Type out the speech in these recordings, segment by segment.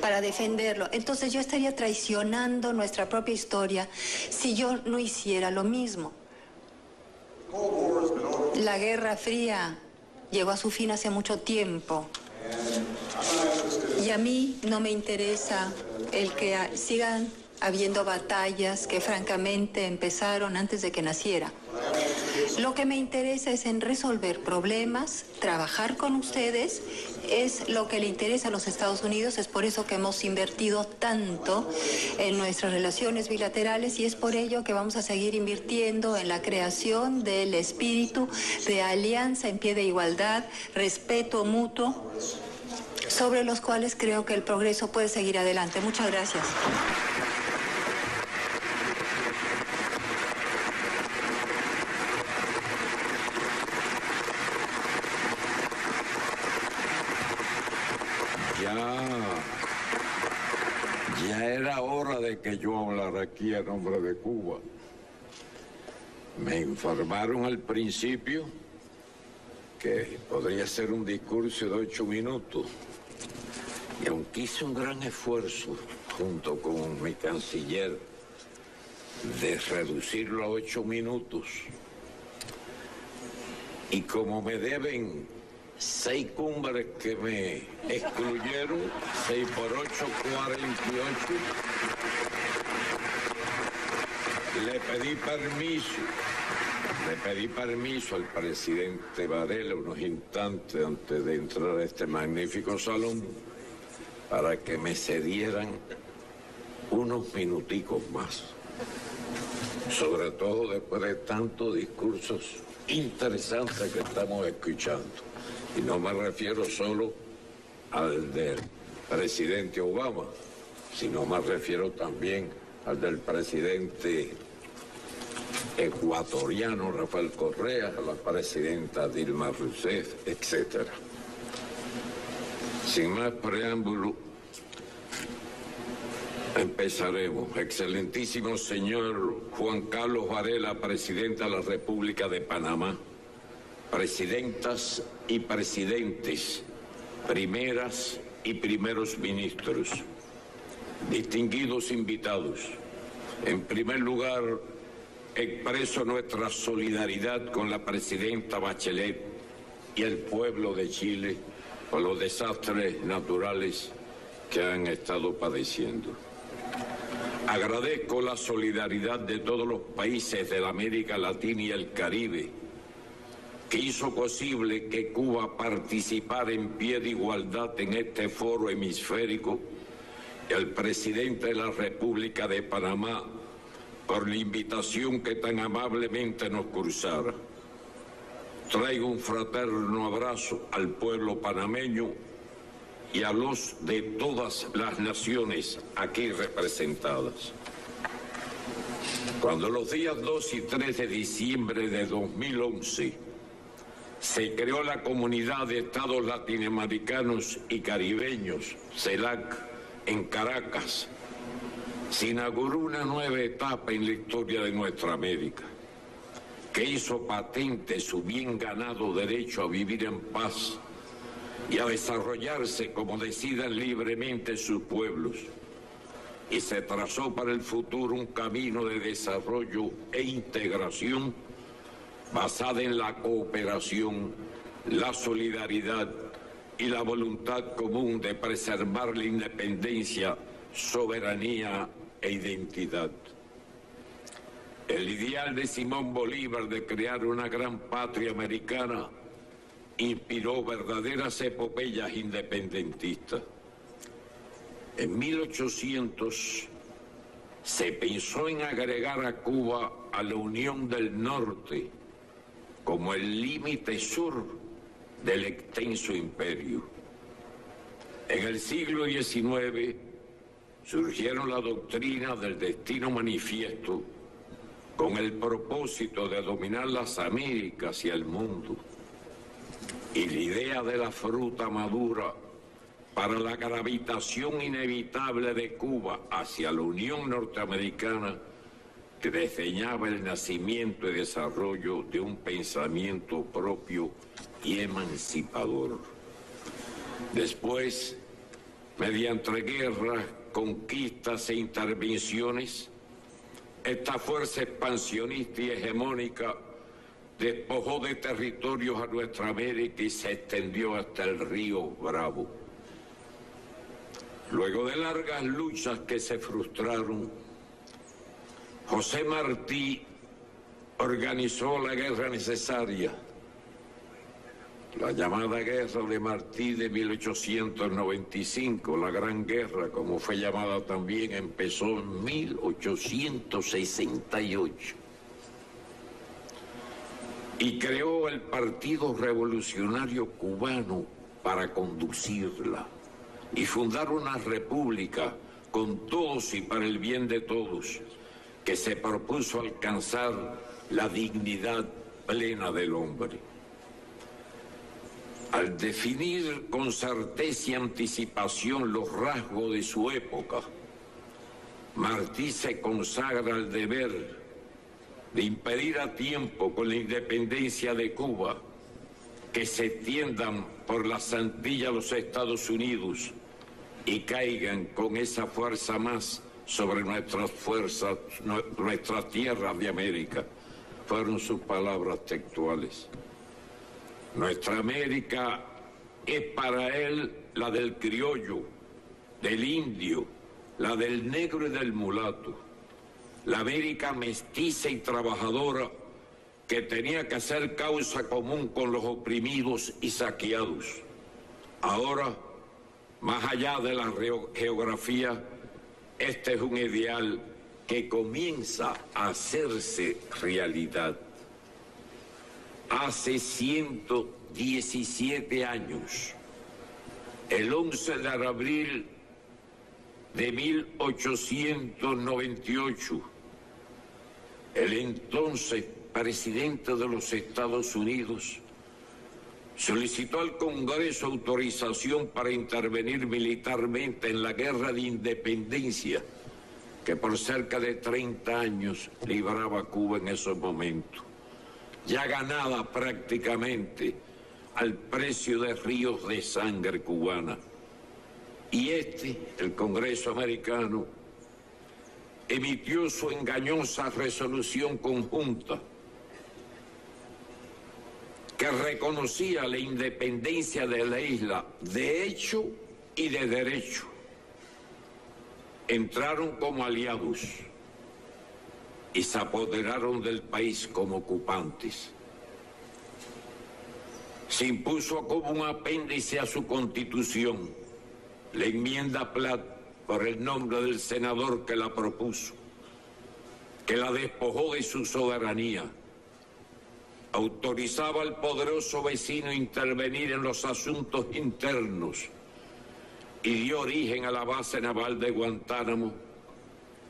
para defenderlo. Entonces yo estaría traicionando nuestra propia historia si yo no hiciera lo mismo. La Guerra Fría llegó a su fin hace mucho tiempo. Y a mí no me interesa el que sigan habiendo batallas que francamente empezaron antes de que naciera. Lo que me interesa es en resolver problemas, trabajar con ustedes, es lo que le interesa a los Estados Unidos, es por eso que hemos invertido tanto en nuestras relaciones bilaterales y es por ello que vamos a seguir invirtiendo en la creación del espíritu de alianza en pie de igualdad, respeto mutuo, sobre los cuales creo que el progreso puede seguir adelante. Muchas gracias. Ya era hora de que yo hablara aquí a nombre de Cuba. Me informaron al principio que podría ser un discurso de 8 minutos. Y aunque hice un gran esfuerzo, junto con mi canciller, de reducirlo a 8 minutos, y como me deben 6 cumbres que me excluyeron, 6 por 8, 48, le pedí permiso al presidente Varela unos instantes antes de entrar a este magnífico salón para que me cedieran unos minuticos más, sobre todo después de tantos discursos interesantes que estamos escuchando. Y no me refiero solo al del presidente Obama, sino me refiero también al del presidente ecuatoriano Rafael Correa, a la presidenta Dilma Rousseff, etc. Sin más preámbulo, empezaremos. Excelentísimo señor Juan Carlos Varela, presidente de la República de Panamá, presidentas y presidentes, primeras y primeros ministros, distinguidos invitados, en primer lugar, expreso nuestra solidaridad con la presidenta Bachelet y el pueblo de Chile por los desastres naturales que han estado padeciendo. Agradezco la solidaridad de todos los países de la América Latina y el Caribe, que hizo posible que Cuba participara en pie de igualdad en este foro hemisférico, y al presidente de la República de Panamá por la invitación que tan amablemente nos cursara. Traigo un fraterno abrazo al pueblo panameño y a los de todas las naciones aquí representadas. Cuando los días 2 y 3 de diciembre de 2011 se creó la Comunidad de Estados Latinoamericanos y Caribeños, CELAC, en Caracas, se inauguró una nueva etapa en la historia de nuestra América, que hizo patente su bien ganado derecho a vivir en paz y a desarrollarse como decidan libremente sus pueblos, y se trazó para el futuro un camino de desarrollo e integración basada en la cooperación, la solidaridad y la voluntad común de preservar la independencia, soberanía e identidad. El ideal de Simón Bolívar de crear una gran patria americana inspiró verdaderas epopeyas independentistas. En 1800 se pensó en agregar a Cuba a la Unión del Norte como el límite sur del extenso imperio. En el siglo XIX surgieron las doctrinas del destino manifiesto con el propósito de dominar las Américas y el mundo, y la idea de la fruta madura para la gravitación inevitable de Cuba hacia la Unión Norteamericana, que diseñaba el nacimiento y desarrollo de un pensamiento propio y emancipador. Después, Mediante guerras, conquistas e intervenciones, esta fuerza expansionista y hegemónica despojó de territorios a nuestra América y se extendió hasta el río Bravo. Luego de largas luchas que se frustraron, José Martí organizó la guerra necesaria, la llamada Guerra de Martí de 1895, la Gran Guerra, como fue llamada también, empezó en 1868. Y creó el Partido Revolucionario Cubano para conducirla y fundar una república con todos y para el bien de todos, que se propuso alcanzar la dignidad plena del hombre. Al definir con certeza y anticipación los rasgos de su época, Martí se consagra al deber de impedir a tiempo, con la independencia de Cuba, que se extiendan por las Antillas los Estados Unidos y caigan con esa fuerza más sobre nuestras tierras de América. Fueron sus palabras textuales. Nuestra América es para él la del criollo, del indio, la del negro y del mulato. La América mestiza y trabajadora que tenía que hacer causa común con los oprimidos y saqueados. Ahora, más allá de la geografía, este es un ideal que comienza a hacerse realidad. Hace 117 años, el 11 de abril de 1898, el entonces presidente de los Estados Unidos solicitó al Congreso autorización para intervenir militarmente en la guerra de independencia que por cerca de 30 años libraba Cuba en esos momentos, ya ganada prácticamente al precio de ríos de sangre cubana. Y el Congreso americano, emitió su engañosa resolución conjunta que reconocía la independencia de la isla de hecho y de derecho. Entraron como aliados y se apoderaron del país como ocupantes. Se impuso como un apéndice a su constitución la enmienda Platt, por el nombre del senador que la propuso, que la despojó de su soberanía. Autorizaba al poderoso vecino a intervenir en los asuntos internos y dio origen a la base naval de Guantánamo,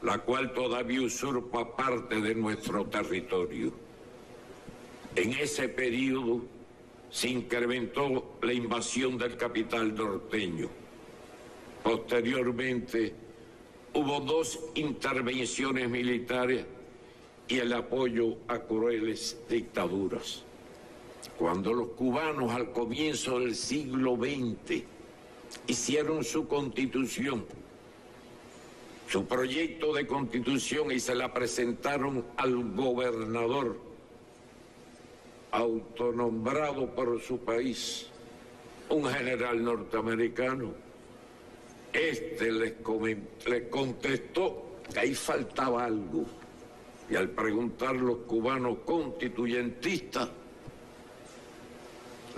la cual todavía usurpa parte de nuestro territorio. En ese periodo se incrementó la invasión del capital norteño. Posteriormente hubo 2 intervenciones militares y el apoyo a crueles dictaduras. Cuando los cubanos al comienzo del siglo XX hicieron su constitución, su proyecto de constitución, y se la presentaron al gobernador autonombrado por su país, un general norteamericano, le contestó que ahí faltaba algo. Y al preguntar los cubanos constituyentistas,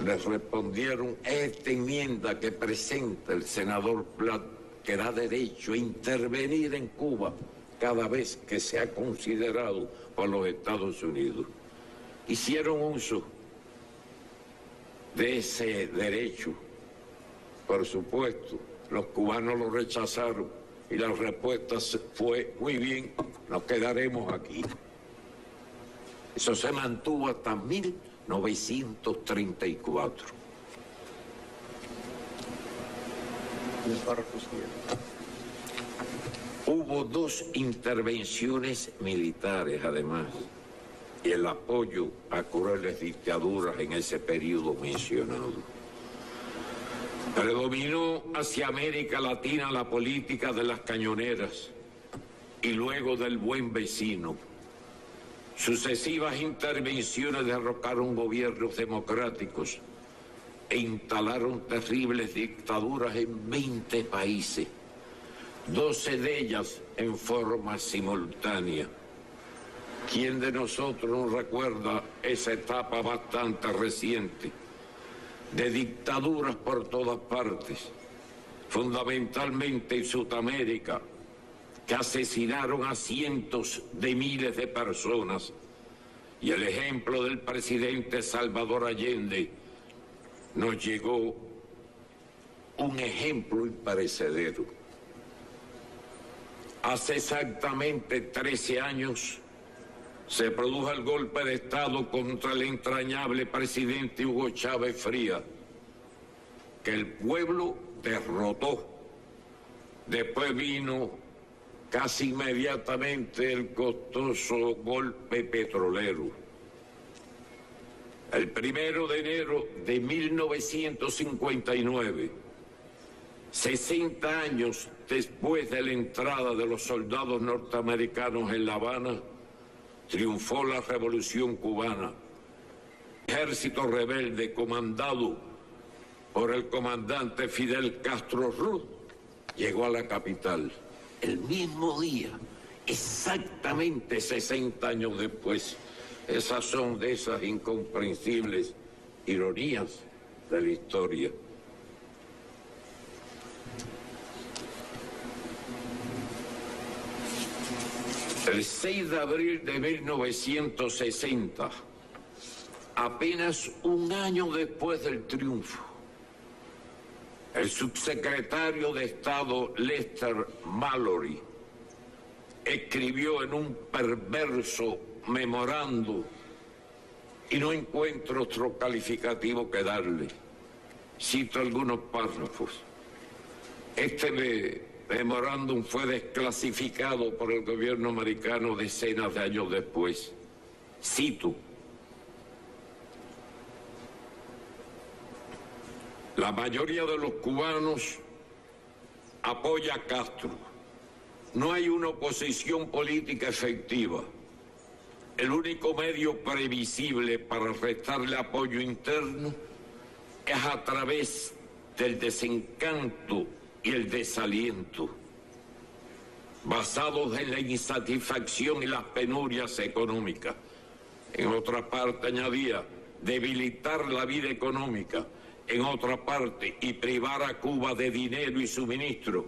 les respondieron: esta enmienda que presenta el senador Platt, que da derecho a intervenir en Cuba cada vez que sea considerado por los Estados Unidos. Hicieron uso de ese derecho. Por supuesto, los cubanos lo rechazaron y la respuesta fue: muy bien, nos quedaremos aquí. Eso se mantuvo hasta 1934. Hubo 2 intervenciones militares, además, y el apoyo a crueles dictaduras en ese periodo mencionado. Predominó hacia América Latina la política de las cañoneras y luego del buen vecino. Sucesivas intervenciones derrocaron gobiernos democráticos e instalaron terribles dictaduras en 20 países, 12 de ellas en forma simultánea. ¿Quién de nosotros no recuerda esa etapa bastante reciente de dictaduras por todas partes, fundamentalmente en Sudamérica, que asesinaron a cientos de miles de personas? Y el ejemplo del presidente Salvador Allende nos llegó un ejemplo imperecedero. Hace exactamente 13 años se produjo el golpe de Estado contra el entrañable presidente Hugo Chávez Frías, que el pueblo derrotó. Después vino casi inmediatamente el costoso golpe petrolero. El 1 de enero de 1959, 60 años después de la entrada de los soldados norteamericanos en La Habana, triunfó la Revolución Cubana. El ejército rebelde comandado por el comandante Fidel Castro Ruz llegó a la capital el mismo día, exactamente 60 años después. Esas son de esas incomprensibles ironías de la historia. El 6 de abril de 1960, apenas un año después del triunfo, el subsecretario de Estado Lester Mallory escribió en un perverso memorando, y no encuentro otro calificativo que darle. Cito algunos párrafos. Este memorándum fue desclasificado por el gobierno americano decenas de años después. Cito: la mayoría de los cubanos apoya a Castro. No hay una oposición política efectiva. El único medio previsible para restarle apoyo interno es a través del desencanto y el desaliento, basados en la insatisfacción y las penurias económicas. En otra parte, añadía, debilitar la vida económica. En otra parte, y privar a Cuba de dinero y suministro,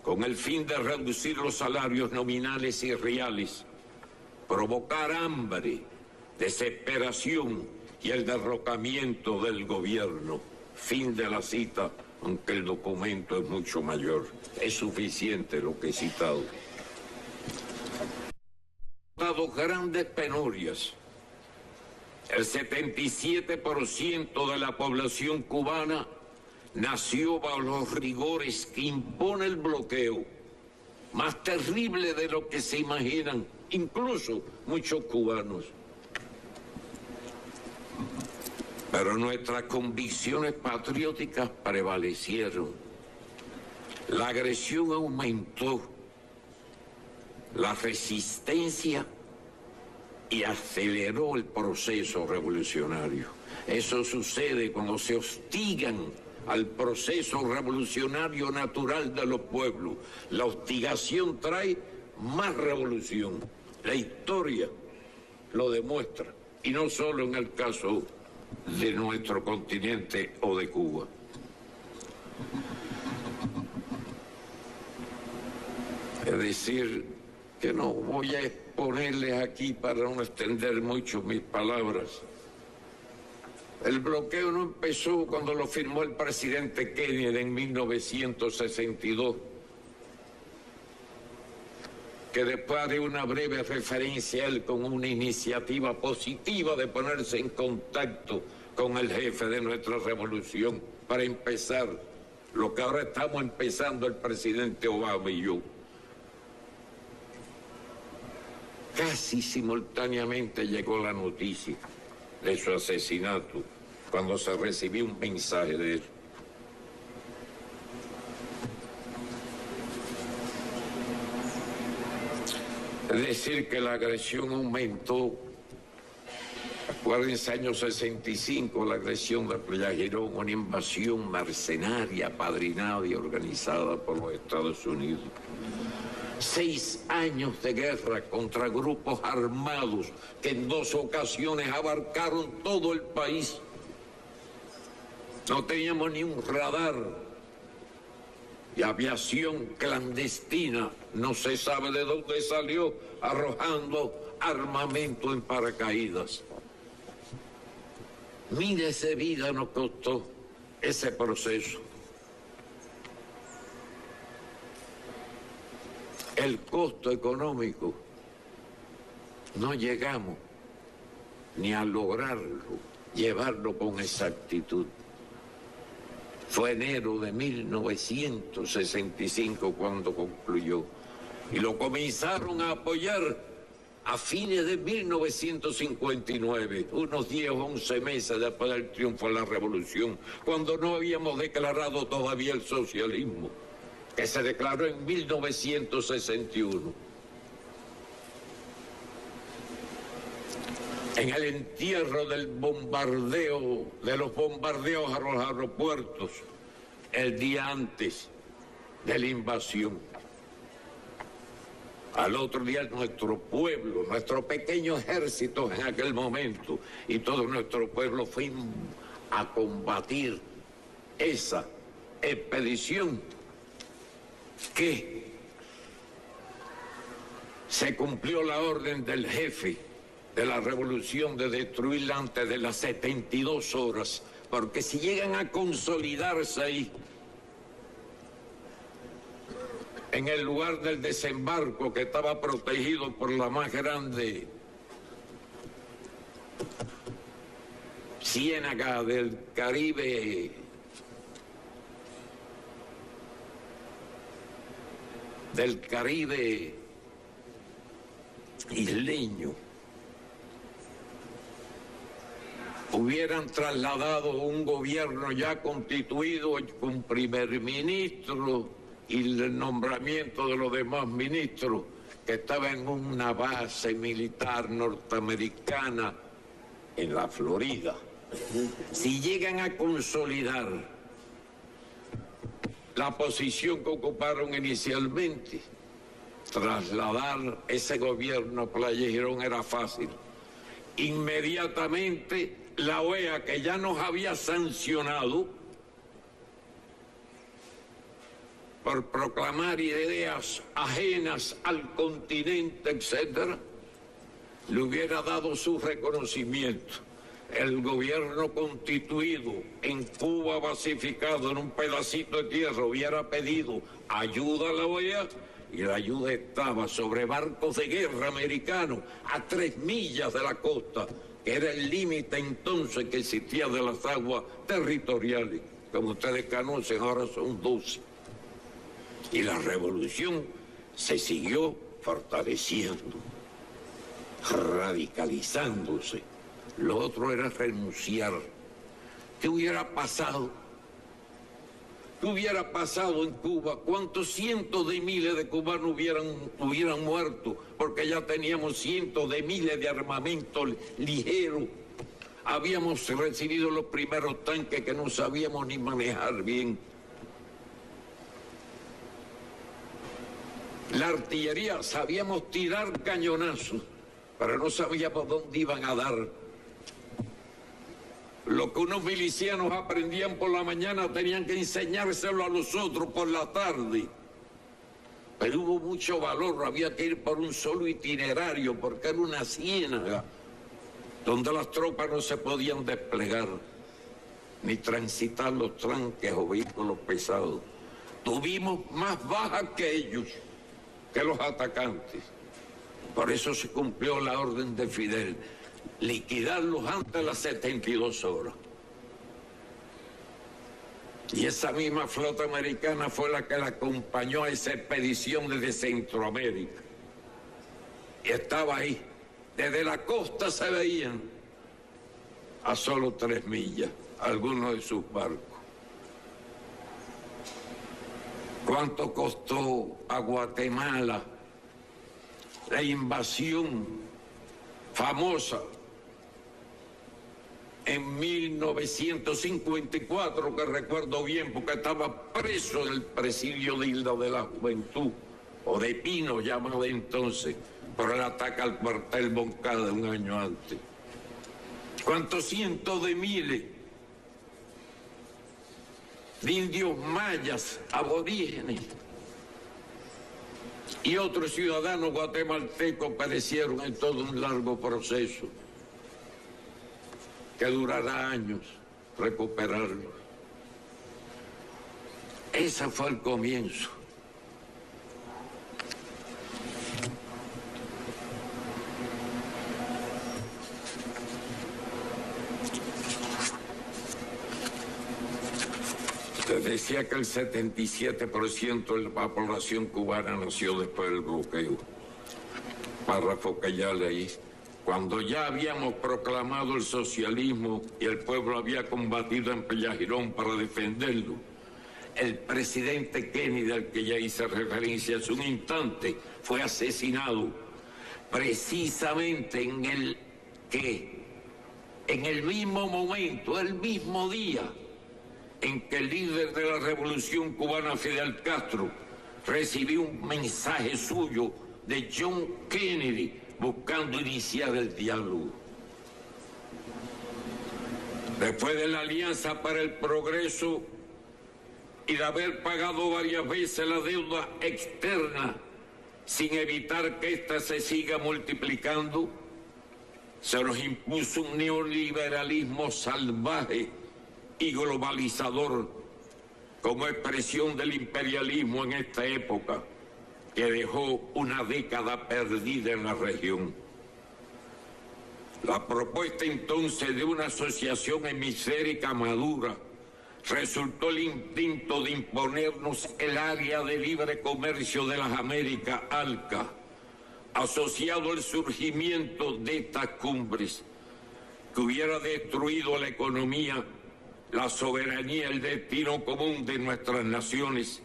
con el fin de reducir los salarios nominales y reales, provocar hambre, desesperación y el derrocamiento del gobierno. Fin de la cita, aunque el documento es mucho mayor. Es suficiente lo que he citado. Dado grandes penurias, el 77% de la población cubana nació bajo los rigores que impone el bloqueo, más terrible de lo que se imaginan incluso muchos cubanos. Pero nuestras convicciones patrióticas prevalecieron. La agresión aumentó, la resistencia, y aceleró el proceso revolucionario. Eso sucede cuando se hostigan al proceso revolucionario natural de los pueblos. La hostigación trae más revolución. La historia lo demuestra, y no solo en el caso de nuestro continente o de Cuba. Es decir, que no voy a exponerles aquí para no extender mucho mis palabras. El bloqueo no empezó cuando lo firmó el presidente Kennedy en 1962, que después de una breve referencia a él con una iniciativa positiva de ponerse en contacto con el jefe de nuestra revolución para empezar lo que ahora estamos empezando el presidente Obama y yo. Casi simultáneamente llegó la noticia de su asesinato cuando se recibió un mensaje de él. decir que la agresión aumentó. Acuérdense, año 65, la agresión de Playa Girón, una invasión mercenaria, apadrinada y organizada por los Estados Unidos. 6 años de guerra contra grupos armados que en 2 ocasiones abarcaron todo el país. No teníamos ni un radar y aviación clandestina, no se sabe de dónde salió, arrojando armamento en paracaídas. Miles de vidas nos costó ese proceso. El costo económico, no llegamos ni a lograrlo, llevarlo con exactitud. Fue enero de 1965 cuando concluyó. Y lo comenzaron a apoyar a fines de 1959, unos 10 o 11 meses después del triunfo de la revolución, cuando no habíamos declarado todavía el socialismo, que se declaró en 1961. En el entierro del bombardeo, de los bombardeos a los aeropuertos, el día antes de la invasión. Al otro día nuestro pueblo, nuestro pequeño ejército en aquel momento y todo nuestro pueblo fuimos a combatir esa expedición que se cumplió la orden del jefe de la revolución de destruirla antes de las 72 horas, porque si llegan a consolidarse ahí, en el lugar del desembarco que estaba protegido por la más grande ciénaga del Caribe, isleño, hubieran trasladado un gobierno ya constituido con primer ministro y el nombramiento de los demás ministros, que estaba en una base militar norteamericana en la Florida. Si llegan a consolidar la posición que ocuparon inicialmente, trasladar ese gobierno a Playa Girón era fácil. Inmediatamente la OEA, que ya nos había sancionado por proclamar ideas ajenas al continente, etcétera, le hubiera dado su reconocimiento. El gobierno constituido en Cuba, pacificado en un pedacito de tierra, hubiera pedido ayuda a la OEA, y la ayuda estaba sobre barcos de guerra americanos a 3 millas de la costa, que era el límite entonces que existía de las aguas territoriales. Como ustedes conocen, ahora son 12. Y la revolución se siguió fortaleciendo, radicalizándose. Lo otro era renunciar. ¿Qué hubiera pasado? ¿Qué hubiera pasado en Cuba? ¿Cuántos cientos de miles de cubanos hubieran muerto? Porque ya teníamos cientos de miles de armamento ligero. Habíamos recibido los primeros tanques que no sabíamos ni manejar bien. La artillería, sabíamos tirar cañonazos, pero no sabíamos dónde iban a dar. Lo que unos milicianos aprendían por la mañana tenían que enseñárselo a los otros por la tarde. Pero hubo mucho valor, había que ir por un solo itinerario, porque era una ciénaga donde las tropas no se podían desplegar, ni transitar los tranques o vehículos pesados. Tuvimos más bajas que ellos, que los atacantes. Por eso se cumplió la orden de Fidel, liquidarlos antes de las 72 horas. Y esa misma flota americana fue la que la acompañó a esa expedición desde Centroamérica. Y estaba ahí. Desde la costa se veían a solo 3 millas algunos de sus barcos. ¿Cuánto costó a Guatemala la invasión famosa en 1954, que recuerdo bien porque estaba preso en el presidio de Isla de la Juventud, o de Pino llamado entonces, por el ataque al cuartel Moncada un año antes. ¿Cuántos cientos de miles de indios mayas, aborígenes y otros ciudadanos guatemaltecos perecieron en todo un largo proceso que durará años recuperarlos? Ese fue el comienzo. Te decía que el 77% de la población cubana nació después del bloqueo. Párrafo que ya leí. Cuando ya habíamos proclamado el socialismo y el pueblo había combatido en Pellagirón para defenderlo, el presidente Kennedy, al que ya hice referencia hace un instante, fue asesinado precisamente en el mismo momento, el mismo día en que el líder de la revolución cubana, Fidel Castro, recibió un mensaje suyo de John Kennedy buscando iniciar el diálogo. Después de la Alianza para el Progreso y de haber pagado varias veces la deuda externa sin evitar que ésta se siga multiplicando, se nos impuso un neoliberalismo salvaje y globalizador como expresión del imperialismo en esta época, que dejó una década perdida en la región. La propuesta entonces de una asociación hemisférica madura resultó el intento de imponernos el área de libre comercio de las Américas, ALCA, asociado al surgimiento de estas cumbres, que hubiera destruido la economía, la soberanía, el destino común de nuestras naciones,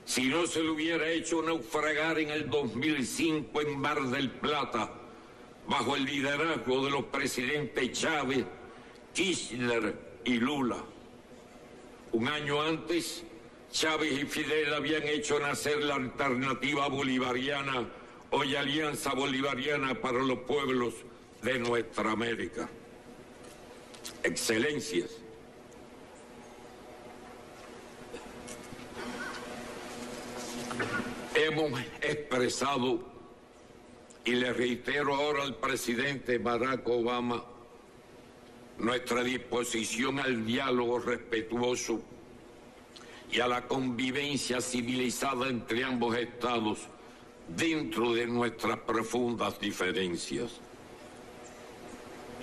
si no se le hubiera hecho naufragar en el 2005 en Mar del Plata, bajo el liderazgo de los presidentes Chávez, Kirchner y Lula. Un año antes, Chávez y Fidel habían hecho nacer la alternativa bolivariana, hoy Alianza Bolivariana para los Pueblos de nuestra América. Excelencias, hemos expresado, y le reitero ahora al presidente Barack Obama, nuestra disposición al diálogo respetuoso y a la convivencia civilizada entre ambos estados dentro de nuestras profundas diferencias.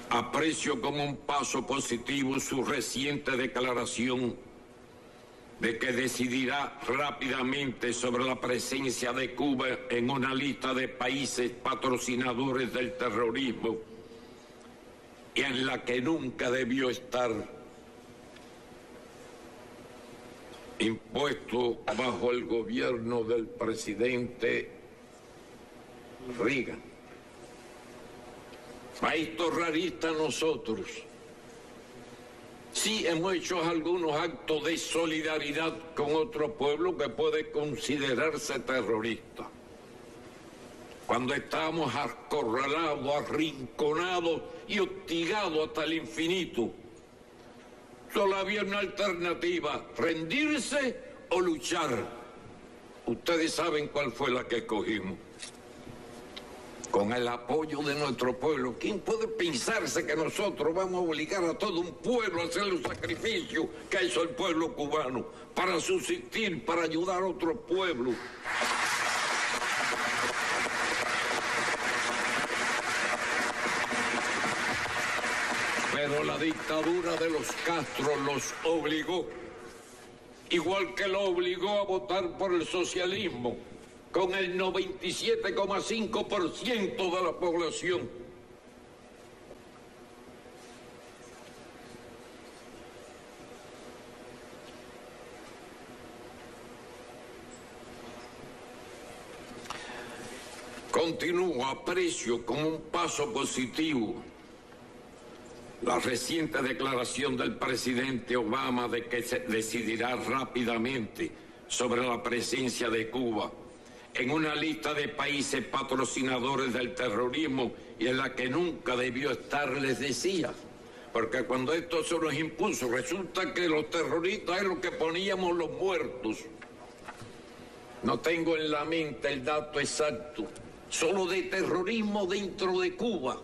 Aprecio como un paso positivo su reciente declaración de que decidirá rápidamente sobre la presencia de Cuba en una lista de países patrocinadores del terrorismo y en la que nunca debió estar, impuesto bajo el gobierno del presidente Reagan. País terrorista nosotros. Sí, hemos hecho algunos actos de solidaridad con otro pueblo que puede considerarse terrorista. Cuando estábamos acorralados, arrinconados y hostigados hasta el infinito, solo había una alternativa: rendirse o luchar. Ustedes saben cuál fue la que escogimos. Con el apoyo de nuestro pueblo. ¿Quién puede pensarse que nosotros vamos a obligar a todo un pueblo a hacer los sacrificios que hizo el pueblo cubano para subsistir, para ayudar a otros pueblos? Pero la dictadura de los Castro los obligó, igual que lo obligó a votar por el socialismo, con el 97,5% de la población. Con Continúo, aprecio como un paso positivo la reciente declaración del presidente Obama de que se decidirá rápidamente sobre la presencia de Cuba en una lista de países patrocinadores del terrorismo y en la que nunca debió estar, les decía. Porque cuando esto se nos impuso, resulta que los terroristas es lo que poníamos los muertos. No tengo en la mente el dato exacto, solo de terrorismo dentro de Cuba.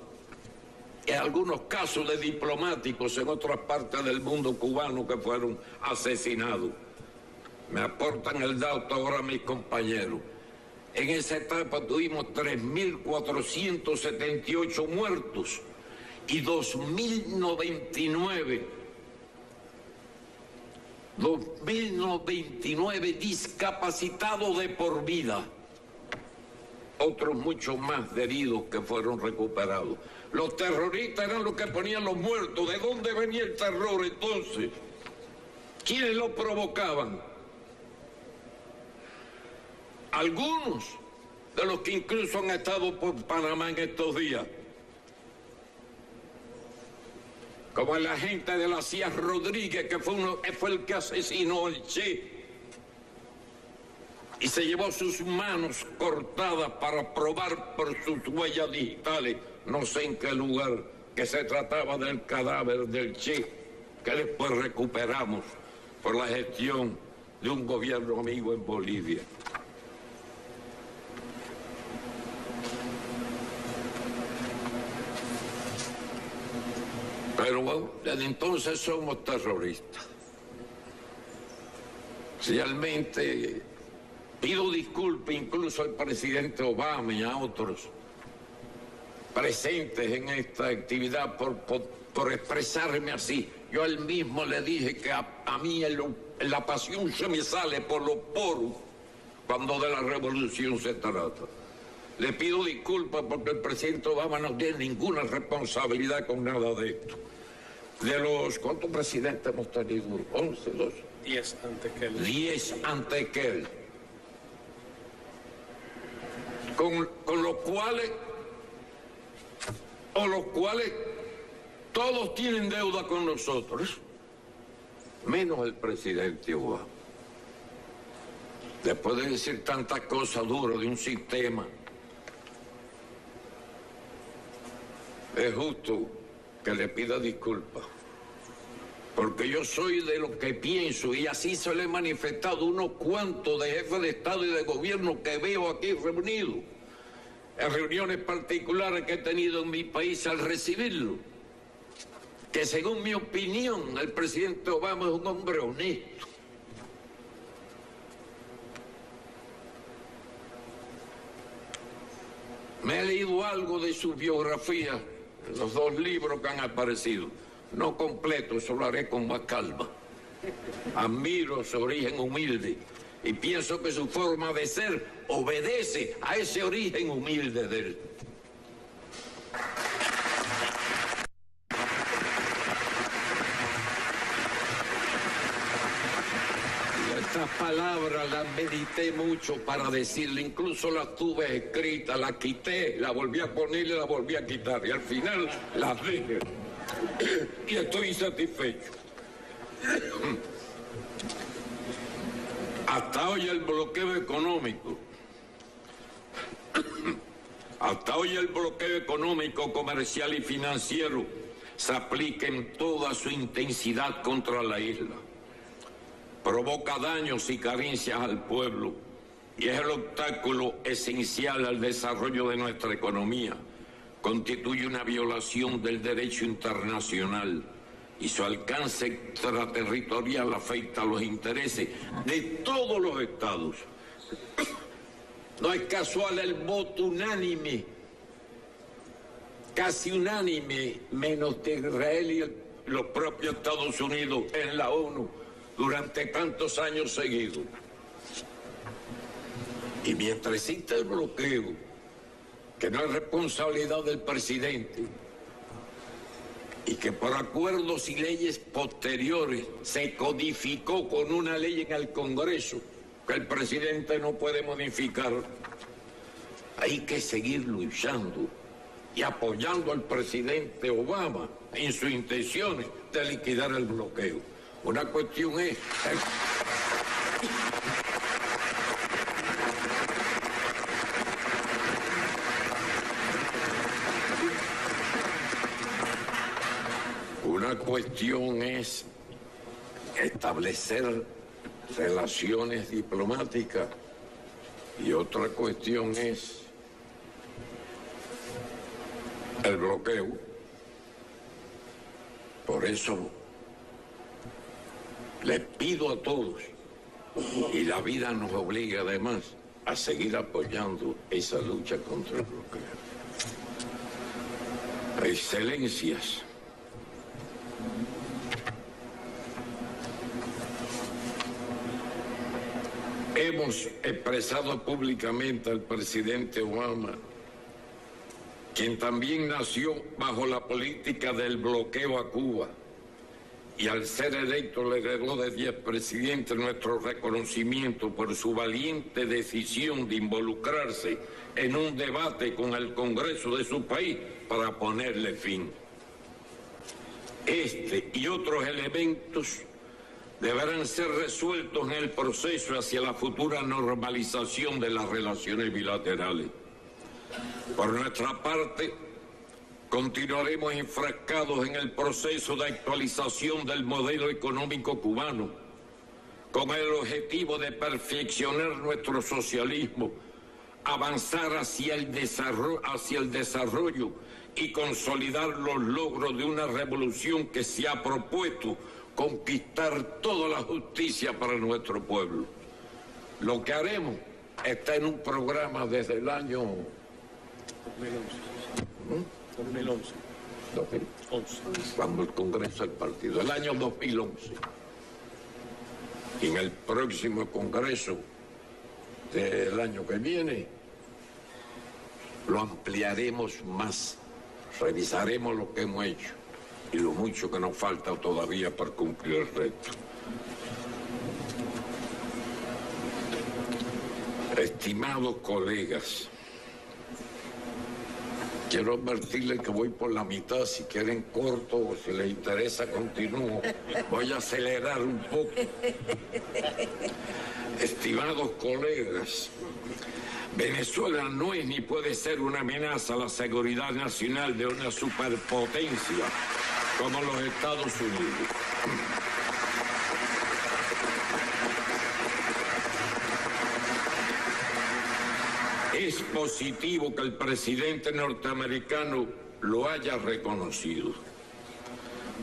En algunos casos de diplomáticos en otras partes del mundo cubano que fueron asesinados. Me aportan el dato ahora mis compañeros. En esa etapa tuvimos 3.478 muertos y 2.099 discapacitados de por vida. Otros muchos más heridos que fueron recuperados. Los terroristas eran los que ponían los muertos. ¿De dónde venía el terror entonces? ¿Quiénes lo provocaban? Algunos de los que incluso han estado por Panamá en estos días, como el agente de la CIA Rodríguez, que fue el que asesinó al Che y se llevó sus manos cortadas para probar por sus huellas digitales, no sé en qué lugar, que se trataba del cadáver del Che, que después recuperamos por la gestión de un gobierno amigo en Bolivia. Pero bueno, desde entonces somos terroristas. Realmente pido disculpas incluso al presidente Obama y a otros presentes en esta actividad por expresarme así. Yo a él mismo le dije que a mí la pasión se me sale por los poros cuando de la revolución se trata. Le pido disculpas porque el presidente Obama no tiene ninguna responsabilidad con nada de esto. De los... ¿Cuántos presidentes hemos tenido? ¿11, 12? 10 antes que él. 10 antes que él. Con los cuales todos tienen deuda con nosotros, menos el presidente Obama. Después de decir tantas cosas duras de un sistema, es justo que le pida disculpas, porque yo soy de lo que pienso y así se le he manifestado unos cuantos de jefes de Estado y de gobierno que veo aquí reunidos, en reuniones particulares que he tenido en mi país al recibirlo, que según mi opinión el presidente Obama es un hombre honesto. Me he leído algo de su biografía, los 2 libros que han aparecido. No completo, eso lo haré con más calma. Admiro su origen humilde y pienso que su forma de ser obedece a ese origen humilde de él. Estas palabras las medité mucho para decirle, incluso las tuve escritas, las quité, las volví a poner y las volví a quitar, y al final las dije. Y estoy insatisfecho. Hasta hoy el bloqueo económico, comercial y financiero se aplica en toda su intensidad contra la isla. Provoca daños y carencias al pueblo y es el obstáculo esencial al desarrollo de nuestra economía. Constituye una violación del derecho internacional y su alcance extraterritorial afecta a los intereses de todos los estados. No es casual el voto unánime, casi unánime, menos de Israel y los propios Estados Unidos en la ONU durante tantos años seguidos. Y mientras existe el bloqueo, que no es responsabilidad del presidente, y que por acuerdos y leyes posteriores se codificó con una ley en el Congreso que el presidente no puede modificar, hay que seguir luchando y apoyando al presidente Obama en sus intenciones de liquidar el bloqueo. Una cuestión es... Una cuestión es establecer relaciones diplomáticas y otra cuestión es el bloqueo. Por eso les pido a todos, y la vida nos obliga además a seguir apoyando esa lucha contra el bloqueo. Excelencias, hemos expresado públicamente al presidente Obama, quien también nació bajo la política del bloqueo a Cuba, y al ser electo le heredó de 10 presidentes nuestro reconocimiento por su valiente decisión de involucrarse en un debate con el Congreso de su país para ponerle fin. Este y otros elementos deberán ser resueltos en el proceso hacia la futura normalización de las relaciones bilaterales. Por nuestra parte, continuaremos enfrascados en el proceso de actualización del modelo económico cubano, con el objetivo de perfeccionar nuestro socialismo, avanzar hacia el desarrollo y consolidar los logros de una revolución que se ha propuesto conquistar toda la justicia para nuestro pueblo. Lo que haremos está en un programa desde el año 2011. 2011. Cuando el Congreso del Partido, el año 2011. Y en el próximo Congreso del año que viene lo ampliaremos más, revisaremos lo que hemos hecho y lo mucho que nos falta todavía para cumplir el reto. Estimados colegas, quiero advertirles que voy por la mitad. Si quieren corto o si les interesa continúo. Voy a acelerar un poco. Estimados colegas, Venezuela no es ni puede ser una amenaza a la seguridad nacional de una superpotencia como los Estados Unidos. Es positivo que el presidente norteamericano lo haya reconocido.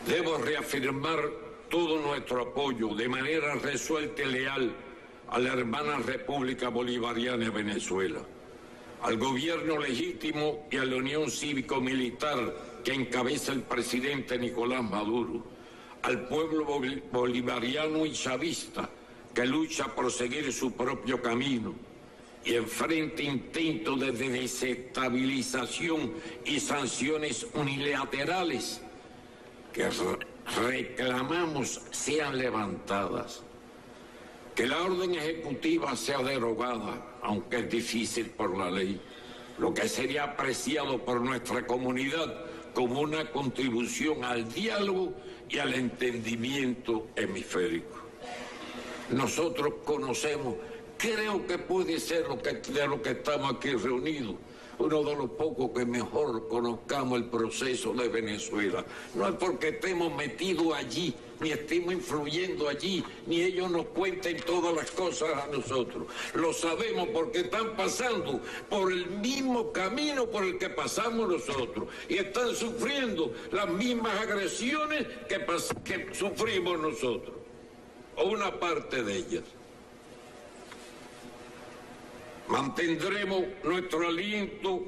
Debo reafirmar todo nuestro apoyo de manera resuelta y leal a la hermana República Bolivariana de Venezuela, al gobierno legítimo y a la unión cívico-militar que encabeza el presidente Nicolás Maduro, al pueblo bolivariano y chavista que lucha por seguir su propio camino y enfrenta intentos de desestabilización y sanciones unilaterales que reclamamos sean levantadas. Que la orden ejecutiva sea derogada, aunque es difícil por la ley, lo que sería apreciado por nuestra comunidad como una contribución al diálogo y al entendimiento hemisférico. Nosotros conocemos, creo que puede ser de lo que estamos aquí reunidos, uno de los pocos que mejor conozcamos el proceso de Venezuela. No es porque estemos metidos allí, ni estemos influyendo allí, ni ellos nos cuenten todas las cosas a nosotros. Lo sabemos porque están pasando por el mismo camino por el que pasamos nosotros y están sufriendo las mismas agresiones que sufrimos nosotros, o una parte de ellas. Mantendremos nuestro aliento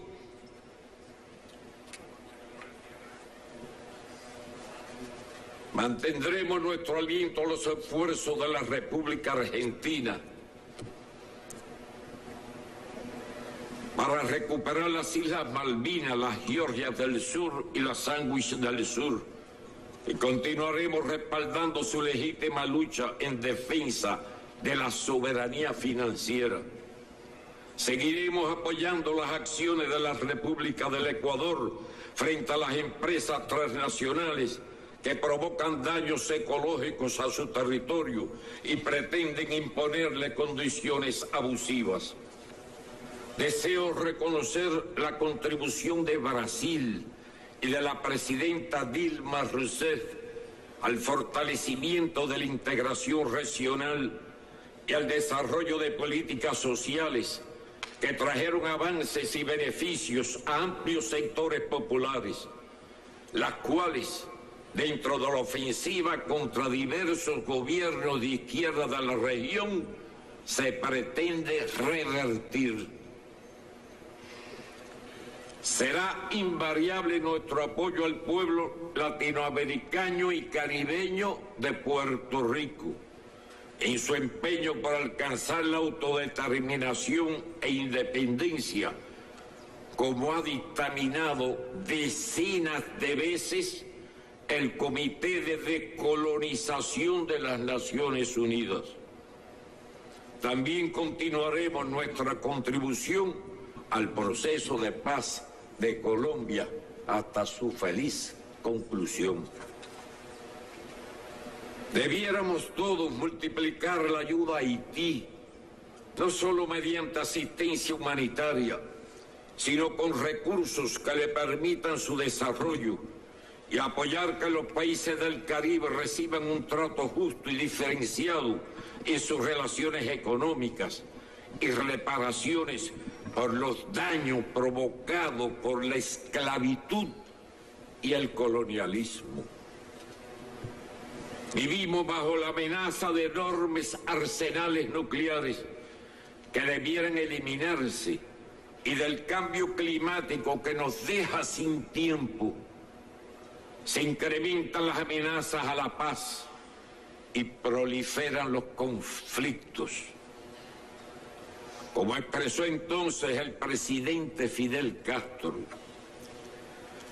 a los esfuerzos de la República Argentina para recuperar las Islas Malvinas, las Georgias del Sur y las Sandwich del Sur, y continuaremos respaldando su legítima lucha en defensa de la soberanía financiera. Seguiremos apoyando las acciones de la República del Ecuador frente a las empresas transnacionales que provocan daños ecológicos a su territorio y pretenden imponerle condiciones abusivas. Deseo reconocer la contribución de Brasil y de la presidenta Dilma Rousseff al fortalecimiento de la integración regional y al desarrollo de políticas sociales que trajeron avances y beneficios a amplios sectores populares, las cuales, dentro de la ofensiva contra diversos gobiernos de izquierda de la región, se pretende revertir. Será invariable nuestro apoyo al pueblo latinoamericano y caribeño de Puerto Rico en su empeño por alcanzar la autodeterminación e independencia, como ha dictaminado decenas de veces el Comité de Decolonización de las Naciones Unidas. También continuaremos nuestra contribución al proceso de paz de Colombia hasta su feliz conclusión. Debiéramos todos multiplicar la ayuda a Haití, no solo mediante asistencia humanitaria, sino con recursos que le permitan su desarrollo y apoyar que los países del Caribe reciban un trato justo y diferenciado en sus relaciones económicas y reparaciones por los daños provocados por la esclavitud y el colonialismo. Vivimos bajo la amenaza de enormes arsenales nucleares que debieran eliminarse y del cambio climático que nos deja sin tiempo. Se incrementan las amenazas a la paz y proliferan los conflictos. Como expresó entonces el presidente Fidel Castro,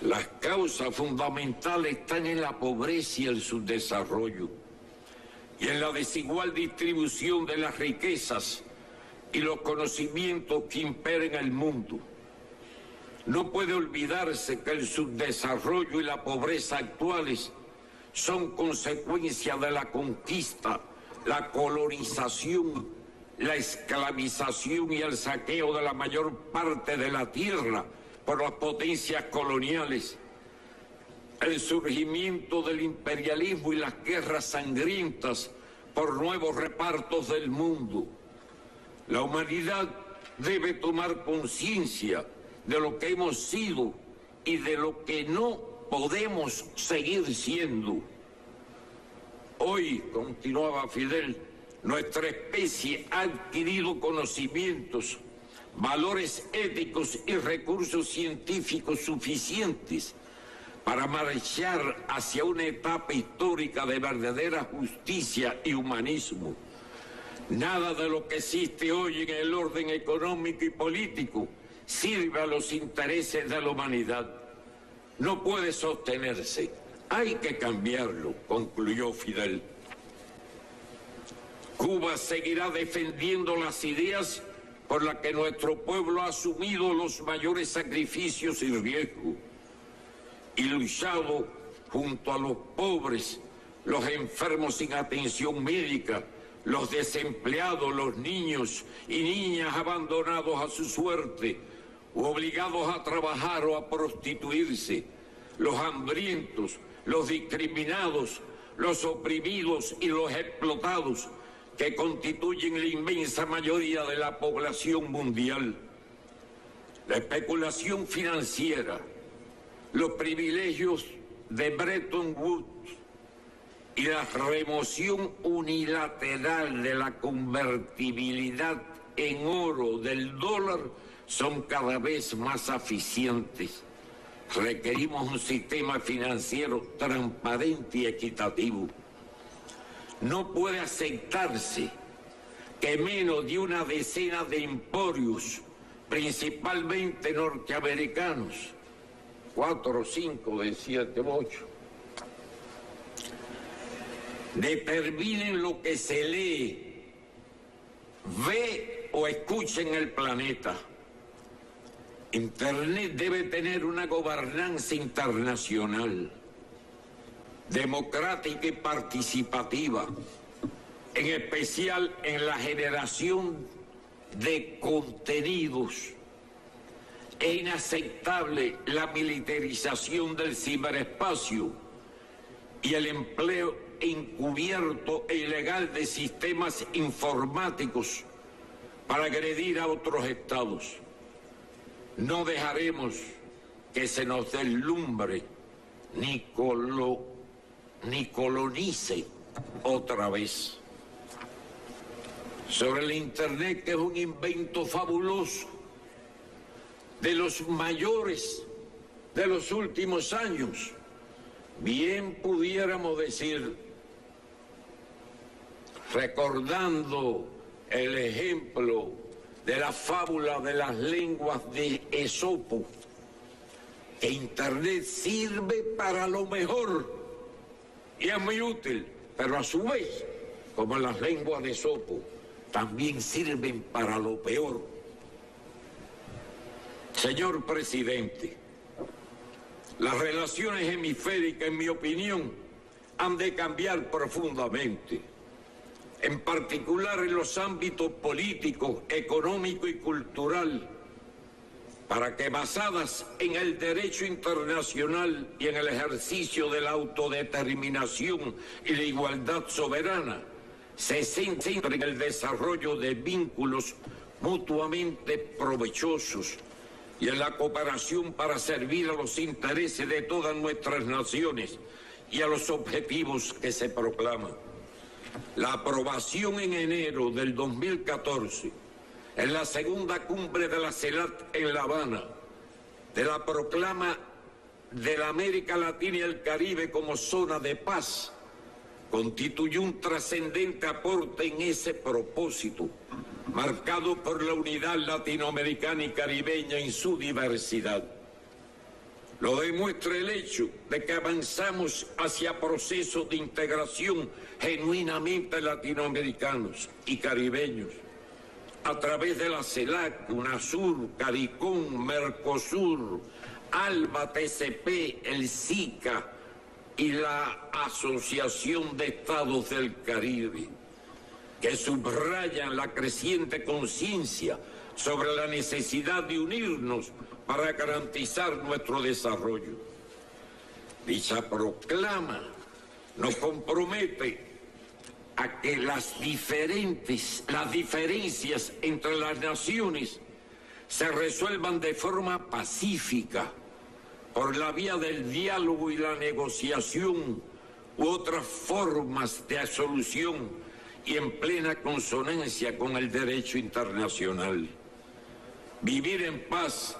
las causas fundamentales están en la pobreza y el subdesarrollo, y en la desigual distribución de las riquezas y los conocimientos que imperan en el mundo. No puede olvidarse que el subdesarrollo y la pobreza actuales son consecuencia de la conquista, la colonización, la esclavización y el saqueo de la mayor parte de la tierra por las potencias coloniales, el surgimiento del imperialismo y las guerras sangrientas por nuevos repartos del mundo. La humanidad debe tomar conciencia de lo que hemos sido y de lo que no podemos seguir siendo. Hoy, continuaba Fidel, nuestra especie ha adquirido conocimientos, valores éticos y recursos científicos suficientes para marchar hacia una etapa histórica de verdadera justicia y humanismo. Nada de lo que existe hoy en el orden económico y político sirve a los intereses de la humanidad. No puede sostenerse. Hay que cambiarlo, concluyó Fidel. Cuba seguirá defendiendo las ideas por las que nuestro pueblo ha asumido los mayores sacrificios y riesgos y luchado junto a los pobres, los enfermos sin atención médica, los desempleados, los niños y niñas abandonados a su suerte o obligados a trabajar o a prostituirse, los hambrientos, los discriminados, los oprimidos y los explotados, que constituyen la inmensa mayoría de la población mundial. La especulación financiera, los privilegios de Bretton Woods y la remoción unilateral de la convertibilidad en oro del dólar son cada vez más eficientes. Requerimos un sistema financiero transparente y equitativo. No puede aceptarse que menos de una decena de emporios, principalmente norteamericanos, 4 o 5 de 7 o 8, determinen lo que se lee, ve o escuchen el planeta. Internet debe tener una gobernanza internacional, democrática y participativa, en especial en la generación de contenidos. Es inaceptable la militarización del ciberespacio y el empleo encubierto e ilegal de sistemas informáticos para agredir a otros estados. No dejaremos que se nos deslumbre ni colonice otra vez. Sobre el Internet, que es un invento fabuloso, de los mayores de los últimos años, bien pudiéramos decir, recordando el ejemplo de la fábula de las lenguas de Esopo, que Internet sirve para lo mejor y es muy útil, pero a su vez, como las lenguas de Esopo, también sirven para lo peor. Señor presidente, las relaciones hemisféricas, en mi opinión, han de cambiar profundamente, en particular en los ámbitos político, económico y cultural, para que, basadas en el derecho internacional y en el ejercicio de la autodeterminación y la igualdad soberana, se centre en el desarrollo de vínculos mutuamente provechosos y en la cooperación para servir a los intereses de todas nuestras naciones y a los objetivos que se proclaman. La aprobación en enero del 2014, en la segunda cumbre de la CELAC en La Habana, de la proclama de la América Latina y el Caribe como zona de paz, constituyó un trascendente aporte en ese propósito, marcado por la unidad latinoamericana y caribeña en su diversidad. Lo demuestra el hecho de que avanzamos hacia procesos de integración genuinamente latinoamericanos y caribeños, a través de la CELAC, UNASUR, CARICOM, Mercosur, ALBA, TCP, el SICA y la Asociación de Estados del Caribe, que subrayan la creciente conciencia sobre la necesidad de unirnos para garantizar nuestro desarrollo. Dicha proclama nos compromete a que las diferencias entre las naciones se resuelvan de forma pacífica, por la vía del diálogo y la negociación u otras formas de solución y en plena consonancia con el derecho internacional. Vivir en paz,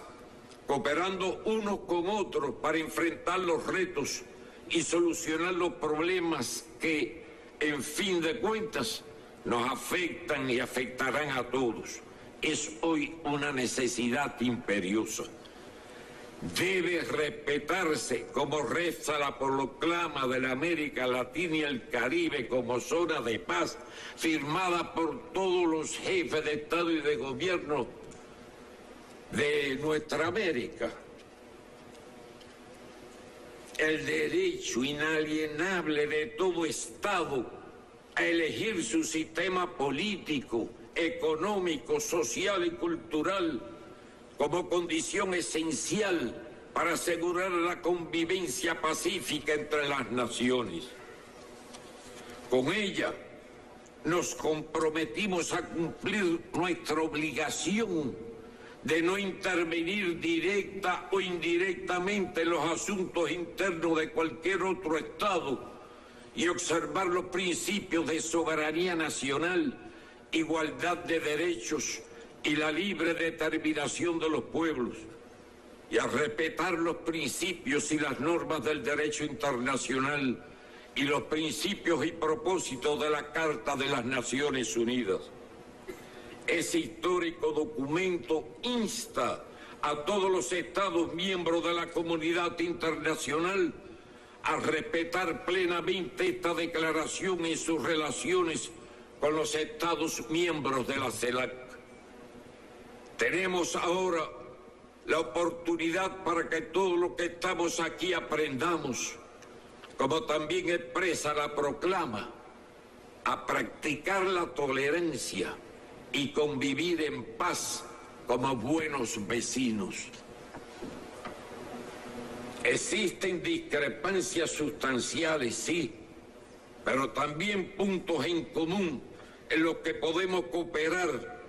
cooperando unos con otros para enfrentar los retos y solucionar los problemas que, en fin de cuentas, nos afectan y afectarán a todos. Es hoy una necesidad imperiosa. Debe respetarse, como reza la proclama de la América Latina y el Caribe como zona de paz, firmada por todos los jefes de Estado y de Gobierno de nuestra América. El derecho inalienable de todo Estado a elegir su sistema político, económico, social y cultural como condición esencial para asegurar la convivencia pacífica entre las naciones. Con ella nos comprometimos a cumplir nuestra obligación de no intervenir directa o indirectamente en los asuntos internos de cualquier otro Estado y observar los principios de soberanía nacional, igualdad de derechos y la libre determinación de los pueblos, y a respetar los principios y las normas del derecho internacional y los principios y propósitos de la Carta de las Naciones Unidas. Ese histórico documento insta a todos los Estados miembros de la comunidad internacional a respetar plenamente esta declaración en sus relaciones con los Estados miembros de la CELAC. Tenemos ahora la oportunidad para que todo lo que estamos aquí aprendamos, como también expresa la proclama, a practicar la tolerancia y convivir en paz como buenos vecinos. Existen discrepancias sustanciales, sí, pero también puntos en común en los que podemos cooperar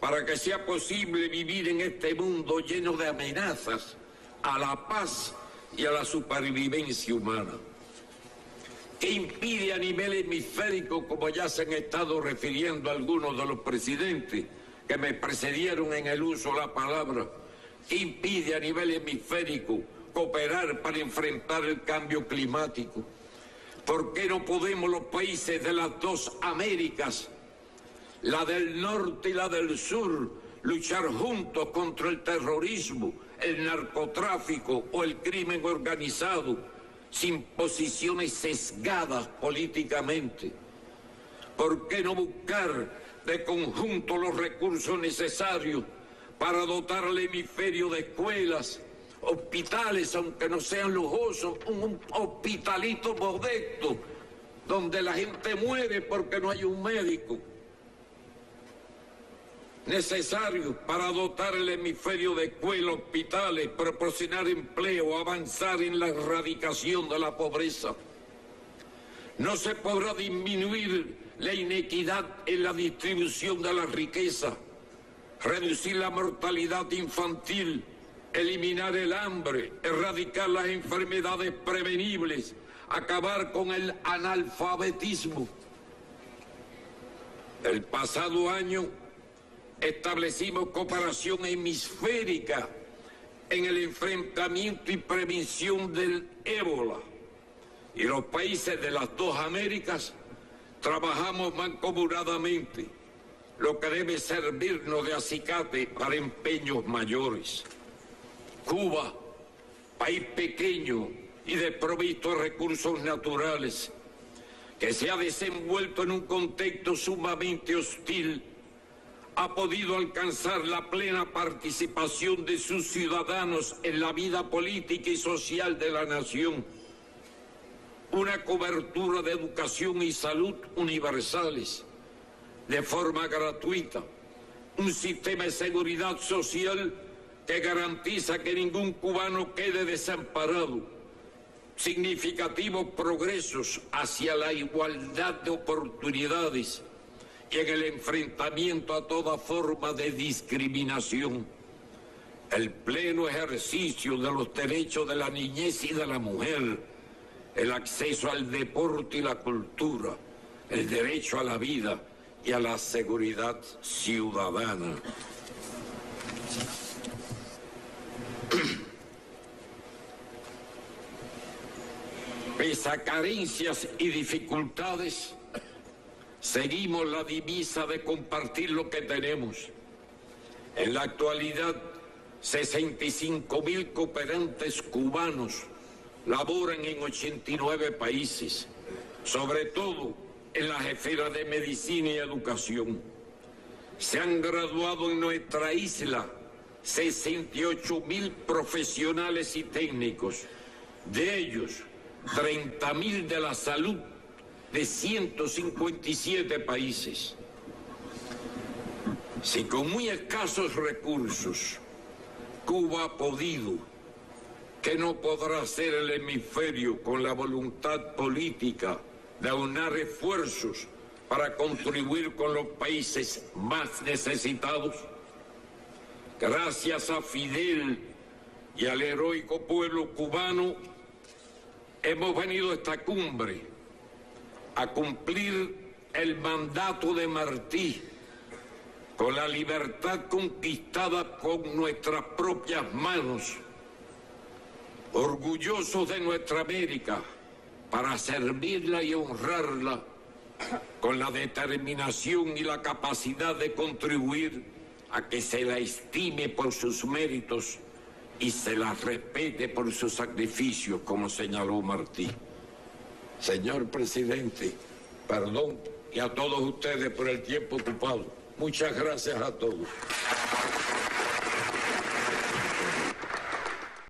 para que sea posible vivir en este mundo lleno de amenazas a la paz y a la supervivencia humana. ¿Qué impide a nivel hemisférico, como ya se han estado refiriendo algunos de los presidentes que me precedieron en el uso de la palabra, qué impide a nivel hemisférico cooperar para enfrentar el cambio climático? ¿Por qué no podemos los países de las dos Américas, la del norte y la del sur, luchar juntos contra el terrorismo, el narcotráfico o el crimen organizado, sin posiciones sesgadas políticamente? ¿Por qué no buscar de conjunto los recursos necesarios para dotar al hemisferio de escuelas, hospitales, aunque no sean lujosos, un hospitalito modesto, donde la gente muere porque no hay un médico? Necesarios para dotar el hemisferio de escuelas, hospitales, proporcionar empleo, avanzar en la erradicación de la pobreza. No se podrá disminuir la inequidad en la distribución de la riqueza, reducir la mortalidad infantil, eliminar el hambre, erradicar las enfermedades prevenibles, acabar con el analfabetismo. El pasado año establecimos cooperación hemisférica en el enfrentamiento y prevención del ébola. Y los países de las dos Américas trabajamos mancomunadamente, lo que debe servirnos de acicate para empeños mayores. Cuba, país pequeño y desprovisto de recursos naturales, que se ha desenvuelto en un contexto sumamente hostil, ha podido alcanzar la plena participación de sus ciudadanos en la vida política y social de la nación, una cobertura de educación y salud universales de forma gratuita, un sistema de seguridad social que garantiza que ningún cubano quede desamparado, significativos progresos hacia la igualdad de oportunidades y en el enfrentamiento a toda forma de discriminación, el pleno ejercicio de los derechos de la niñez y de la mujer, el acceso al deporte y la cultura, el derecho a la vida y a la seguridad ciudadana. Pese a carencias y dificultades, seguimos la divisa de compartir lo que tenemos. En la actualidad, 65.000 cooperantes cubanos laboran en 89 países, sobre todo en las esferas de medicina y educación. Se han graduado en nuestra isla 68.000 profesionales y técnicos, de ellos 30.000 de la salud de 157 países. Si con muy escasos recursos Cuba ha podido, ¿qué no podrá hacer el hemisferio con la voluntad política de aunar esfuerzos para contribuir con los países más necesitados? Gracias a Fidel y al heroico pueblo cubano, hemos venido a esta cumbre a cumplir el mandato de Martí, con la libertad conquistada con nuestras propias manos, orgullosos de nuestra América, para servirla y honrarla con la determinación y la capacidad de contribuir a que se la estime por sus méritos y se la respete por sus sacrificios, como señaló Martí. Señor presidente, perdón, y a todos ustedes por el tiempo ocupado. Muchas gracias a todos.